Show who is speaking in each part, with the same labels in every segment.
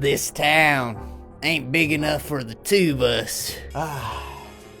Speaker 1: This town ain't big enough for the two of us.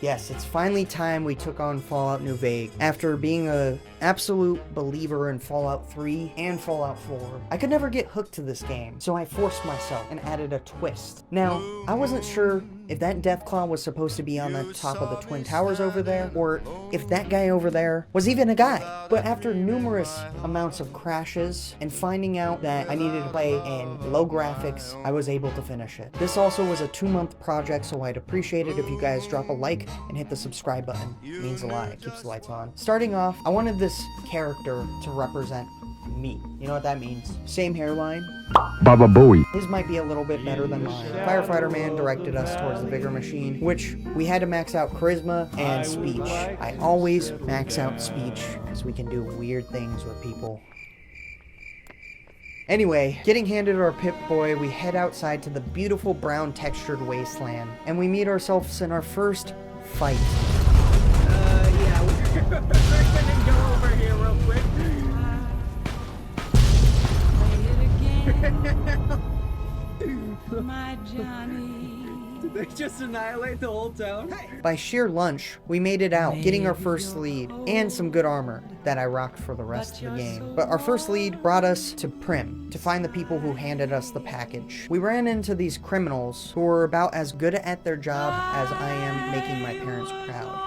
Speaker 2: Yes, it's finally time we took on Fallout New Vegas. After being a absolute believer in Fallout 3 and Fallout 4, I could never get hooked to this game, so I forced myself and added a twist. Now, I wasn't sure if that Deathclaw was supposed to be on the top of the Twin Towers over there, or if that guy over there was even a guy. But after numerous amounts of crashes and finding out that I needed to play in low graphics, I was able to finish it. This also was a 2-month project, so I'd appreciate it if you guys drop a like and hit the subscribe button. It means a lot. It keeps the lights on. Starting off, I wanted this character to represent me. You know what that means? Same hairline.
Speaker 3: Baba Booey.
Speaker 2: His might be a little bit better than mine. Firefighter Man directed us towards the Vigor Machine, which we had to max out charisma and speech. I always max out speech because we can do weird things with people. Anyway, getting handed our Pip-Boy, we head outside to the beautiful brown textured wasteland, and we meet ourselves in our first fight.
Speaker 4: Yeah, we're gonna go over here real quick.
Speaker 5: My Johnny.
Speaker 4: Did they just annihilate the whole town?
Speaker 2: By sheer lunch, we made it out, getting our first lead, and some good armor that I rocked for the rest of the game. But our first lead brought us to Primm, to find the people who handed us the package. We ran into these criminals who were about as good at their job as I am making my parents proud.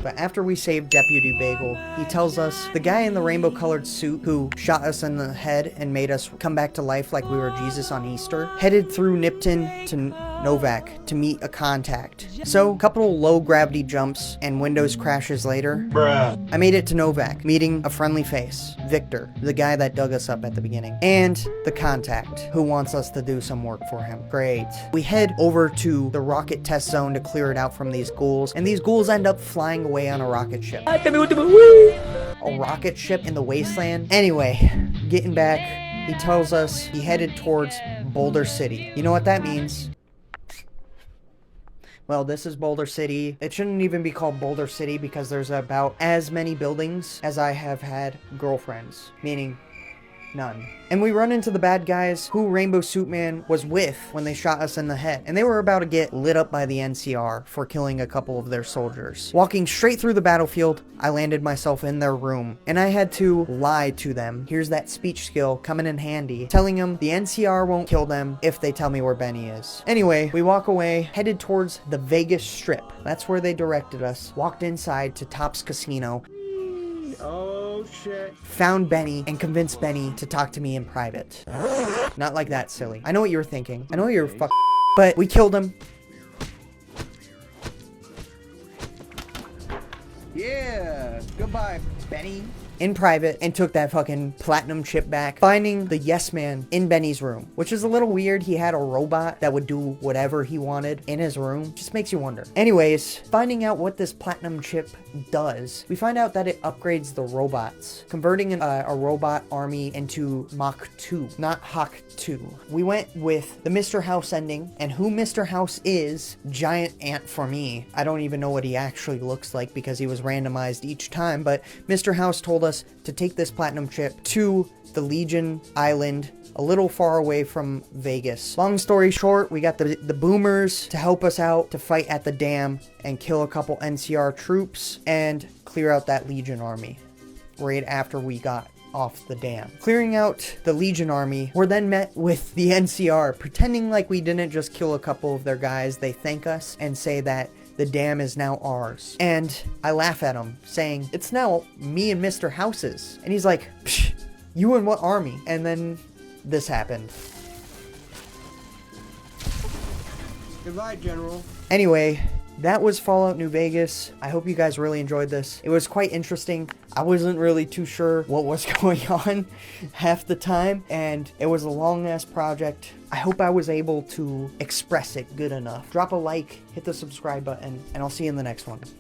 Speaker 2: But after we saved Deputy Bagel, he tells us the guy in the rainbow-colored suit who shot us in the head and made us come back to life like we were Jesus on Easter, headed through Nipton to Novac to meet a contact. So, a couple low-gravity jumps and Windows crashes later, I made it to Novac, meeting a friendly face, Victor, the guy that dug us up at the beginning, and the contact, who wants us to do some work for him. Great. We head over to the rocket test zone to clear it out from these ghouls, and these ghouls end up flying away on a rocket ship. A rocket ship in the wasteland? Anyway, getting back, he tells us he headed towards Boulder City. You know what that means? Well, this is Boulder City. It shouldn't even be called Boulder City because there's about as many buildings as I have had girlfriends, meaning none. And we run into the bad guys who Rainbow Suit Man was with when they shot us in the head. And they were about to get lit up by the NCR for killing a couple of their soldiers. Walking straight through the battlefield, I landed myself in their room. And I had to lie to them. Here's that speech skill coming in handy. Telling them the NCR won't kill them if they tell me where Benny is. Anyway, we walk away, headed towards the Vegas Strip. That's where they directed us. Walked inside to Topps Casino.
Speaker 4: Oh shit.
Speaker 2: Found Benny and convinced Benny to talk to me in private. Not like that, silly. I know what you were thinking. I know you're but we killed him.
Speaker 4: Yeah. Goodbye, Benny.
Speaker 2: In private and took that fucking platinum chip back, finding the yes man in Benny's room, which is a little weird. He had a robot that would do whatever he wanted in his room. Just makes you wonder. Anyways, finding out what this platinum chip does, we find out that it upgrades the robots, converting a robot army into Mach 2, not Hawk 2. We went with the Mr. House ending, and who Mr. House is, giant ant for me. I don't even know what he actually looks like because he was randomized each time, but Mr. House told us to take this platinum chip to the Legion Island, a little far away from Vegas. Long story short, we got the boomers to help us out to fight at the dam and kill a couple NCR troops and clear out that Legion army right after we got off the dam. Clearing out the Legion army, we're then met with the NCR, pretending like we didn't just kill a couple of their guys. They thank us and say that the dam is now ours. And I laugh at him, saying, it's now me and Mr. House's. And he's like, psh, you and what army? And then this happened.
Speaker 4: Goodbye, General.
Speaker 2: Anyway, that was Fallout New Vegas. I hope you guys really enjoyed this. It was quite interesting. I wasn't really too sure what was going on half the time, and it was a long-ass project. I hope I was able to express it good enough. Drop a like, hit the subscribe button, and I'll see you in the next one.